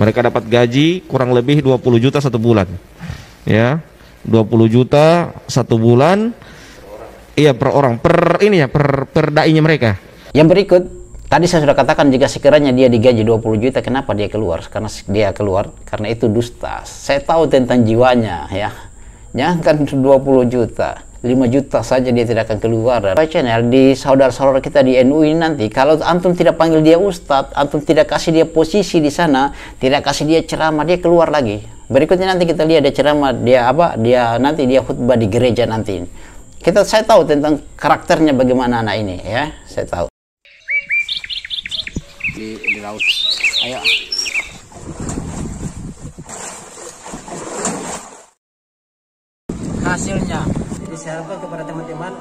Mereka dapat gaji kurang lebih 20 juta satu bulan. Ya, 20 juta satu bulan. Iya, per orang, per dai-nya mereka. Yang berikut, tadi saya sudah katakan jika sekiranya dia digaji 20 juta, kenapa dia keluar? Karena dia keluar karena itu dusta. Saya tahu tentang jiwanya, ya. Jangan 20 juta. 5 juta saja dia tidak akan keluar. Channel di saudara-saudara kita di NU ini nanti, kalau antum tidak panggil dia ustadz, antum tidak kasih dia posisi di sana, tidak kasih dia ceramah, dia keluar lagi. Berikutnya nanti kita lihat dia ceramah, dia apa? Nanti dia khutbah di gereja nanti. Saya tahu tentang karakternya bagaimana anak ini, ya. Saya tahu. Di laut. Ayo. Hasilnya diharapkan kepada teman-teman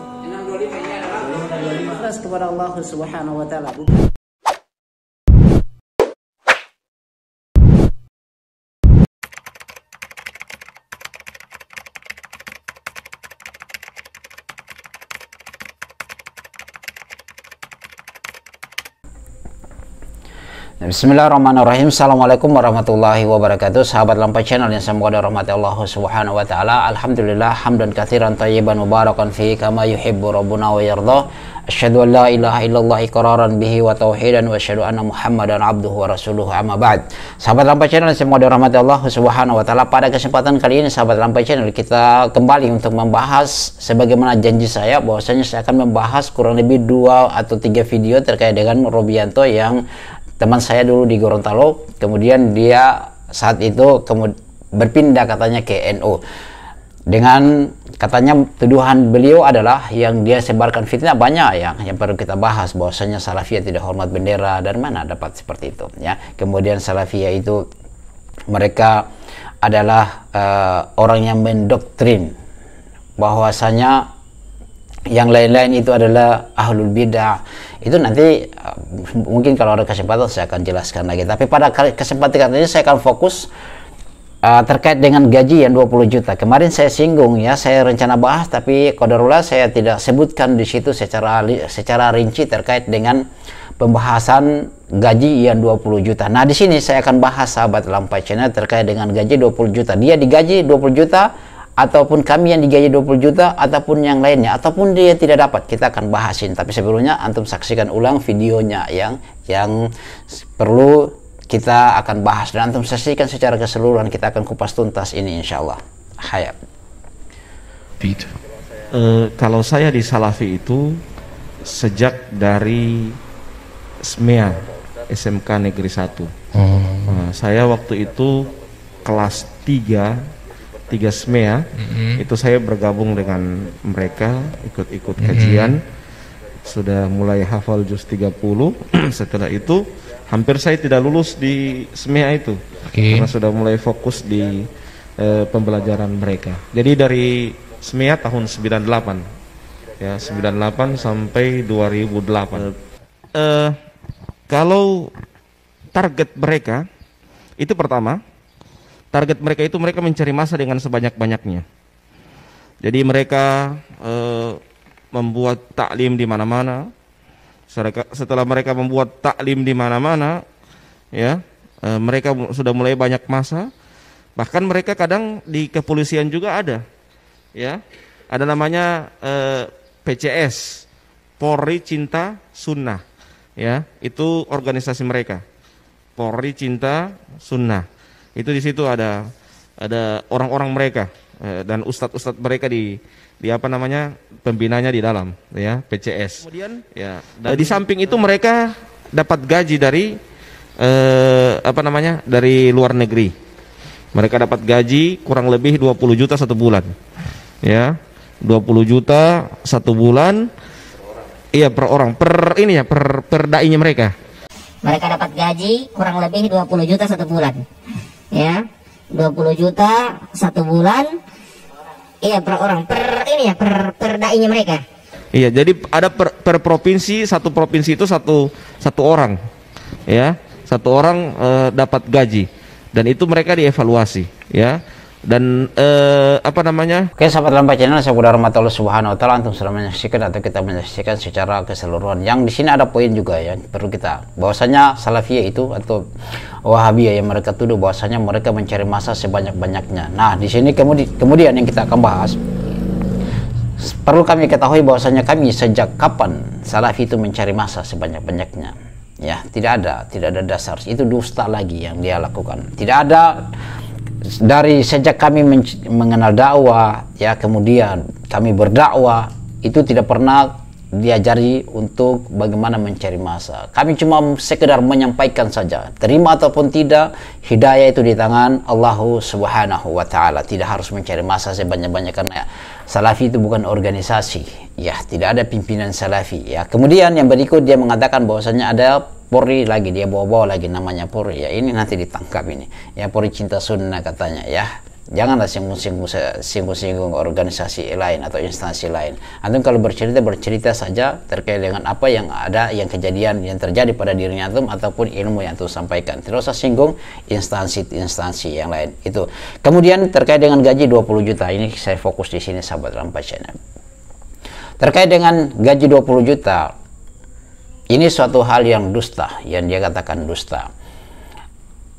ikhlas kepada Allah Subhanahu wa taala. Bismillahirrahmanirrahim. Assalamualaikum warahmatullahi wabarakatuh. Sahabat Lampai Channel yang semoga dirahmati Allah Subhanahu wa taala. Alhamdulillah hamdan katsiran thayyiban mubarakan fihi kama yuhibbu rabbuna wa yarda. Asyhadu an la ilaha illallah iqraran bihi wa tauhidan wa asyhadu anna Muhammadan abduhu wa rasuluhu amma ba'd. Sahabat Lampai Channel yang semoga dirahmati Allah Subhanahu wa taala, pada kesempatan kali ini sahabat Lampai Channel kita kembali untuk membahas sebagaimana janji saya bahwasanya saya akan membahas kurang lebih 2 atau 3 video terkait dengan Robianto yang teman saya dulu di Gorontalo, kemudian dia saat itu berpindah katanya ke NU. Dengan katanya tuduhan beliau adalah yang dia sebarkan fitnah banyak yang perlu kita bahas, bahwasanya Salafiyah tidak hormat bendera, dan mana dapat seperti itu ya. Kemudian Salafiyah itu mereka adalah orang yang mendoktrin bahwasanya yang lain-lain itu adalah ahlul bidah. Itu nanti mungkin kalau ada kesempatan saya akan jelaskan lagi. Tapi pada kesempatan ini saya akan fokus terkait dengan gaji yang 20 juta. Kemarin saya singgung ya, saya rencana bahas tapi qadarullah saya tidak sebutkan di situ secara rinci terkait dengan pembahasan gaji yang 20 juta. Nah, di sini saya akan bahas sahabat Lampai Channel terkait dengan gaji 20 juta. Dia digaji 20 juta ataupun kami yang digaji 20 juta ataupun yang lainnya, ataupun dia tidak dapat, kita akan bahasin. Tapi sebelumnya antum saksikan ulang videonya yang perlu kita akan bahas, dan antum saksikan secara keseluruhan, kita akan kupas tuntas ini insyaallah. Hayat. Kalau saya di Salafi itu sejak dari SMEA, SMK Negeri 1. Saya waktu itu kelas 3 SMEA, itu saya bergabung dengan mereka, ikut kajian, sudah mulai hafal juz 30. Setelah itu hampir saya tidak lulus di SMEA itu, karena sudah mulai fokus di pembelajaran mereka. Jadi dari SMEA tahun 98 ya, 98 sampai 2008. Kalau target mereka itu, pertama target mereka itu mereka mencari masa dengan sebanyak-banyaknya. Jadi mereka membuat taklim di mana-mana. Setelah mereka membuat taklim di mana-mana, ya, mereka sudah mulai banyak masa. Bahkan mereka kadang di kepolisian juga ada, ya, ada namanya PCS, Polri Cinta Sunnah, ya, itu organisasi mereka, Polri Cinta Sunnah. Itu di situ ada orang-orang mereka dan ustadz-ustadz mereka di apa namanya, pembinanya di dalam, ya, PCS. Kemudian ya, di samping itu mereka dapat gaji dari apa namanya, dari luar negeri. Mereka dapat gaji kurang lebih 20 juta satu bulan, ya, 20 juta satu bulan. Iya, per orang, per dai-nya mereka. Mereka dapat gaji kurang lebih 20 juta satu bulan, ya, 20 juta satu bulan. Iya, per orang, per dai-nya mereka. Iya, jadi ada per provinsi, satu provinsi itu satu orang, ya, satu orang dapat gaji, dan itu mereka dievaluasi, ya, Dan apa namanya? Oke, sahabat Lampai Channel, saya berharap Allah Subhanahu wa taala antum sudah menyaksikan atau kita menyaksikan secara keseluruhan. Yang di sini ada poin juga yang perlu kita, bahwasanya Salafiyah itu atau Wahabiyah yang mereka tuduh bahwasanya mereka mencari masa sebanyak-banyaknya. Nah, di sini kemudian yang kita akan bahas, perlu kami ketahui bahwasanya kami sejak kapan Salafi itu mencari masa sebanyak-banyaknya. Ya, tidak ada dasar. Itu dusta lagi yang dia lakukan. Tidak ada. Dari sejak kami mengenal dakwah, ya, kemudian kami berdakwah, itu tidak pernah diajari untuk bagaimana mencari masa. Kami cuma sekedar menyampaikan saja. Terima ataupun tidak, hidayah itu di tangan Allah Subhanahu wa taala. Tidak harus mencari masa sebanyak-banyak, karena Salafi itu bukan organisasi. Ya, tidak ada pimpinan Salafi. Ya, kemudian yang berikut dia mengatakan bahwasanya ada Polri lagi, dia bawa-bawa lagi namanya Polri. Ya, ini nanti ditangkap ini. Ya, Polri cinta sunnah katanya. Ya, janganlah singgung-singgung organisasi lain atau instansi lain. Antum kalau bercerita saja terkait dengan apa yang ada, yang kejadian yang terjadi pada dirinya antum ataupun ilmu yang antum sampaikan. Tidak usah singgung instansi yang lain. Itu. Kemudian terkait dengan gaji 20 juta. Ini saya fokus di sini, sahabat Lampai Channel. Terkait dengan gaji 20 juta. Ini suatu hal yang dusta, yang dia katakan dusta.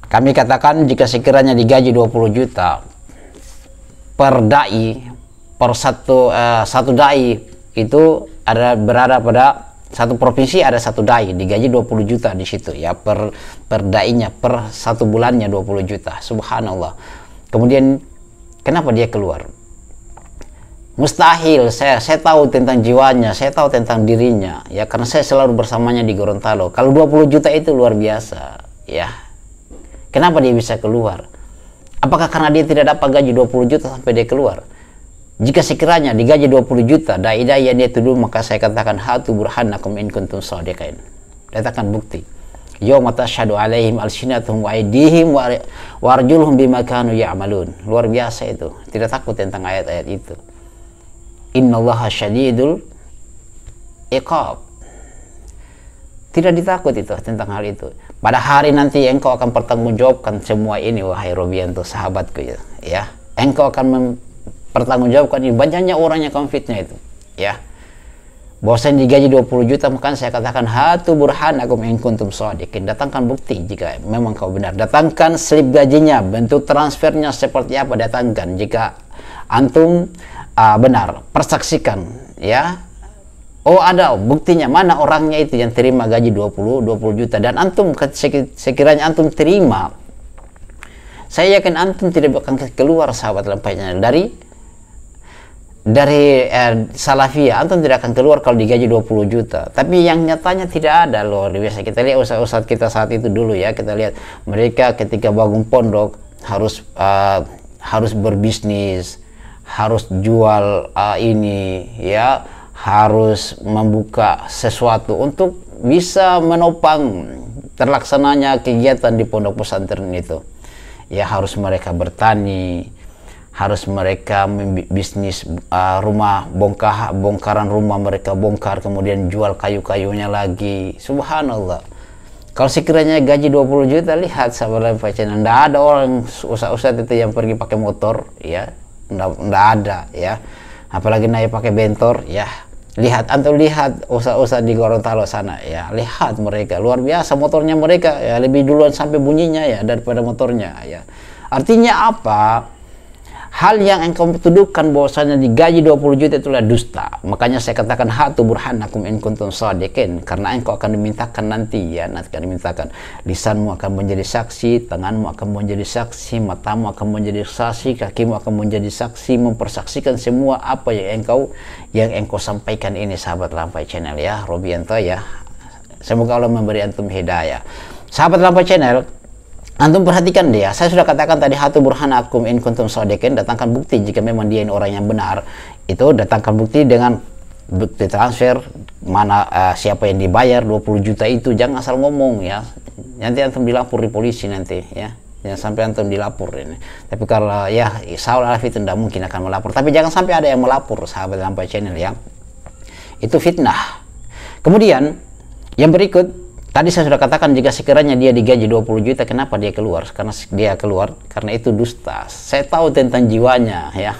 Kami katakan jika sekiranya digaji 20 juta per dai, per satu dai itu berada pada satu provinsi, ada satu dai digaji 20 juta di situ ya, per dainya, per satu bulannya 20 juta. Subhanallah. Kemudian kenapa dia keluar? Mustahil, saya tahu tentang jiwanya, saya tahu tentang dirinya, ya, karena saya selalu bersamanya di Gorontalo. Kalau 20 juta itu luar biasa, ya. Kenapa dia bisa keluar? Apakah karena dia tidak dapat gaji 20 juta sampai dia keluar? Jika sekiranya digaji 20 juta, dai-dai yang dia tuduh, maka saya katakan hatu burhanakum in kuntum shadiqin. Datangkan bukti. Yauma tashhadu alaihim alsinatuhum wa aydihim wa arjuluhum bima kanu ya'malun. Luar biasa itu. Tidak takut tentang ayat-ayat itu. Innallaha syadidul iqab. Tidak ditakut itu tentang hal itu. Pada hari nanti engkau akan pertanggungjawabkan semua ini, wahai Robianto, sahabatku, ya. Engkau akan mempertanggungjawabkan ini. Banyaknya orang yang konfliknya itu, ya. Bahwasanya digaji 20 juta, maka saya katakan hatu burhanakum in kuntum shadiqin. Datangkan bukti jika memang kau benar. Datangkan slip gajinya, bentuk transfernya seperti apa, datangkan jika antum benar, persaksikan, ya. Oh, ada buktinya, mana orangnya itu yang terima gaji 20 juta, dan antum sekiranya antum terima, saya yakin antum tidak akan keluar, sahabat Lampai Channel, dari Salafiyah. Antum tidak akan keluar kalau digaji 20 juta. Tapi yang nyatanya tidak ada loh. Biasa kita lihat ustaz-ustaz kita saat itu dulu, ya, kita lihat mereka ketika bangun pondok harus berbisnis, harus jual ini, ya, harus membuka sesuatu untuk bisa menopang terlaksananya kegiatan di pondok pesantren itu. Ya, harus mereka bertani, harus mereka bisnis rumah, bongkaran rumah mereka bongkar, kemudian jual kayu-kayunya lagi. Subhanallah. Kalau sekiranya gaji 20 juta, lihat sahabat Lampai Channel, tidak ada orang ustaz itu yang pergi pakai motor, ya. Nggak ada, ya. Apalagi naik pakai bentor, ya. Antum lihat ustaz di Gorontalo sana, ya. Lihat mereka, luar biasa motornya mereka, ya, lebih duluan sampai bunyinya, ya, daripada motornya, ya. Artinya apa? Hal yang engkau tuduhkan bahwasanya digaji 20 juta itulah dusta. Makanya saya katakan hatu burhanakum in kuntum shadiqin, karena engkau akan dimintakan nanti, ya, nanti akan dimintakan. Lisanmu akan menjadi saksi, tanganmu akan menjadi saksi, matamu akan menjadi saksi, kakimu akan menjadi saksi, mempersaksikan semua apa yang engkau sampaikan ini, sahabat Lampai Channel, ya, Robianto, ya. Semoga Allah memberi antum hidayah. Sahabat Lampai Channel, antum perhatikan dia, saya sudah katakan tadi hatu burhanakum in kuntum shadiqin, datangkan bukti jika memang dia ini orang yang benar. Itu datangkan bukti dengan bukti transfer, mana siapa yang dibayar 20 juta itu. Jangan asal ngomong, ya. Nanti antum dilapor di polisi nanti, ya. Jangan sampai antum dilapor ini. Tapi kalau, ya, Saul Alfi itu tidak mungkin akan melapor. Tapi jangan sampai ada yang melapor, sahabat Lampai Channel, ya. Itu fitnah. Kemudian yang berikut, Tadi saya sudah katakan jika sekiranya dia digaji 20 juta, kenapa dia keluar? Karena dia keluar karena itu dusta. Saya tahu tentang jiwanya ya.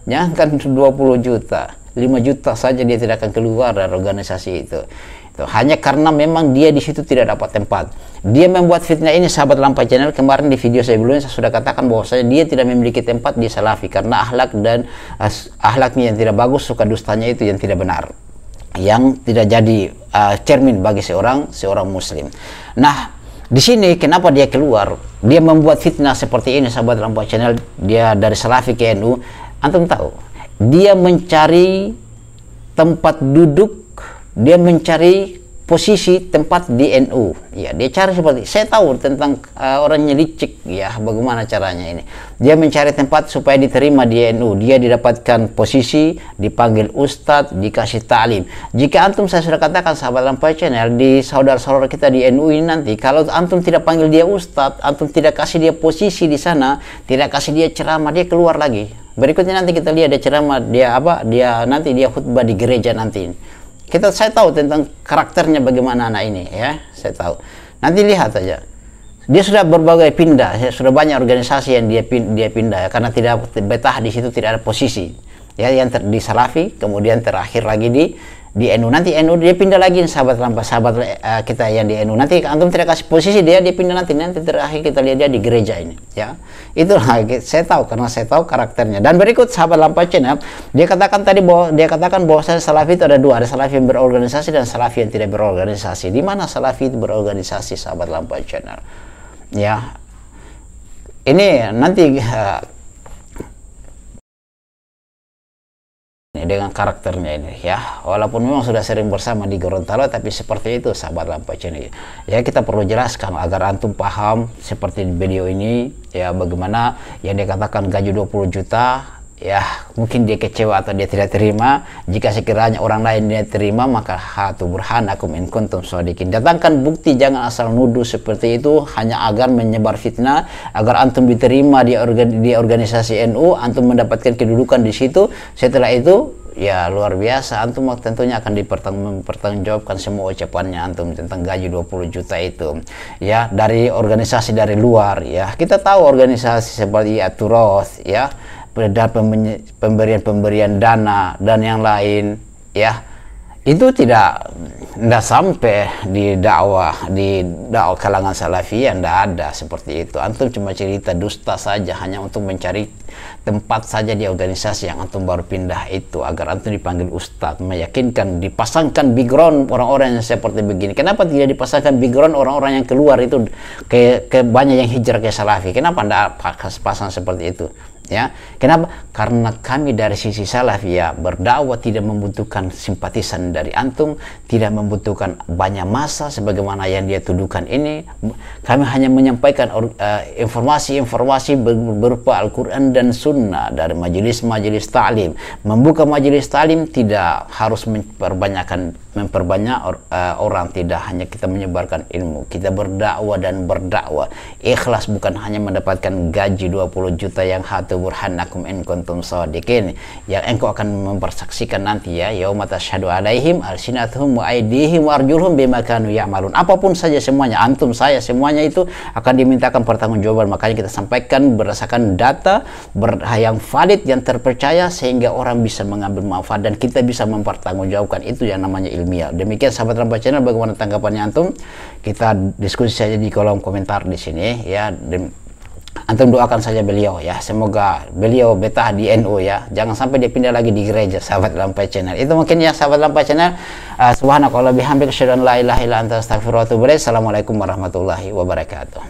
Jangan 20 juta, 5 juta saja dia tidak akan keluar dari organisasi itu. Itu hanya karena memang dia di situ tidak dapat tempat. Dia membuat fitnah ini, sahabat Lampai Channel. Kemarin di video saya sebelumnya saya sudah katakan bahwasanya dia tidak memiliki tempat di Salafi karena akhlak dan akhlaknya yang tidak bagus, suka dustanya itu yang tidak benar, yang tidak jadi cermin bagi seorang muslim. Nah, di sini kenapa dia keluar? Dia membuat fitnah seperti ini, sahabat Lampai Channel. Dia dari Salafi ke NU. Antum tahu, dia mencari tempat duduk, dia mencari posisi tempat di NU. Ya, dia cari seperti, saya tahu tentang orangnya licik ya, bagaimana caranya ini. Dia mencari tempat supaya diterima di NU. Dia didapatkan posisi, dipanggil ustadz, dikasih ta'lim. Jika antum, saya sudah katakan sahabat Lampai Channel, di saudara-saudara kita di NU ini nanti, kalau antum tidak panggil dia ustadz, antum tidak kasih dia posisi di sana, tidak kasih dia ceramah, dia keluar lagi. Berikutnya nanti kita lihat dia ceramah, dia apa? Nanti dia khutbah di gereja nanti. Saya tahu tentang karakternya bagaimana anak ini ya, saya tahu. Nanti lihat saja. Dia sudah berbagai pindah, sudah banyak organisasi yang dia pindah ya, karena tidak betah di situ, tidak ada posisi. Ya, yang di Salafi, kemudian terakhir lagi di NU. Nanti NU dia pindah lagi, sahabat kita yang di NU. Nanti antum tidak kasih posisi dia pindah nanti terakhir kita lihat dia di gereja ini ya. Itulah saya tahu karena saya tahu karakternya. Dan berikut sahabat Lampai Channel, dia katakan bahwa Salafi itu ada dua, ada Salafi yang berorganisasi dan Salafi yang tidak berorganisasi. Di mana Salafi itu berorganisasi, sahabat Lampai Channel? Ya. Ini nanti dengan karakternya ini ya, walaupun memang sudah sering bersama di Gorontalo, tapi seperti itu sahabat Lampai Channel ya. Kita perlu jelaskan agar antum paham seperti di video ini ya, bagaimana yang dikatakan gaji 20 juta ya, mungkin dia kecewa atau dia tidak terima. Jika sekiranya orang lain dia terima, maka hatu burhanakum in kuntum shadiqin. Datangkan bukti, jangan asal nuduh seperti itu hanya agar menyebar fitnah, agar antum diterima di organisasi NU, antum mendapatkan kedudukan di situ. Setelah itu ya luar biasa, antum tentunya akan mempertanggungjawabkan semua ucapannya antum tentang gaji 20 juta itu ya, dari organisasi dari luar ya. Kita tahu organisasi seperti Aturos ya, pemberian dana dan yang lain ya, itu tidak sampai di dakwah kalangan Salafiyah, tidak ada seperti itu. Antum cuma cerita dusta saja hanya untuk mencari tempat saja di organisasi yang antum baru pindah itu, agar antum dipanggil ustadz, meyakinkan, dipasangkan background orang-orang yang seperti begini. Kenapa tidak dipasangkan background orang-orang yang keluar itu ke banyak yang hijrah ke Salafi? Kenapa tidak pasang seperti itu? Ya, kenapa? Karena kami dari sisi Salafiyah berdakwah tidak membutuhkan simpatisan dari antum, tidak membutuhkan banyak massa sebagaimana yang dia tuduhkan ini. Kami hanya menyampaikan informasi-informasi berupa Al-Quran dan Sunnah dari majelis-majelis ta'lim. Membuka majelis ta'lim tidak harus memperbanyak orang, tidak hanya kita menyebarkan ilmu, kita berdakwah dan berdakwah ikhlas, bukan hanya mendapatkan gaji 20 juta yang hatu burhanakum in kuntum shadiqin, yang engkau akan mempersaksikan nanti ya, yauma tasyhadu alaihim alsinatuhum wa aydihim wa arjuluhum bima kanu ya'malun. Apapun saja semuanya, antum, saya, semuanya itu akan dimintakan pertanggungjawaban. Makanya kita sampaikan berdasarkan data yang valid, yang terpercaya, sehingga orang bisa mengambil manfaat dan kita bisa mempertanggungjawabkan. Itu yang namanya ilmiah. Demikian sahabat Lampai Channel, bagaimana tanggapannya antum? Kita diskusi saja di kolom komentar di sini ya. Antum doakan saja beliau ya, semoga beliau betah di NU ya, jangan sampai dia pindah lagi di gereja, sahabat Lampai Channel. Itu mungkin ya sahabat Lampai Channel. Subhanakallah bihamdika asyhadu an la ilaha illa anta astaghfiruka wa atubu ilaik. Assalamualaikum warahmatullahi wabarakatuh.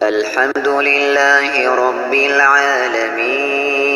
Alhamdulillahi rabbil alamin.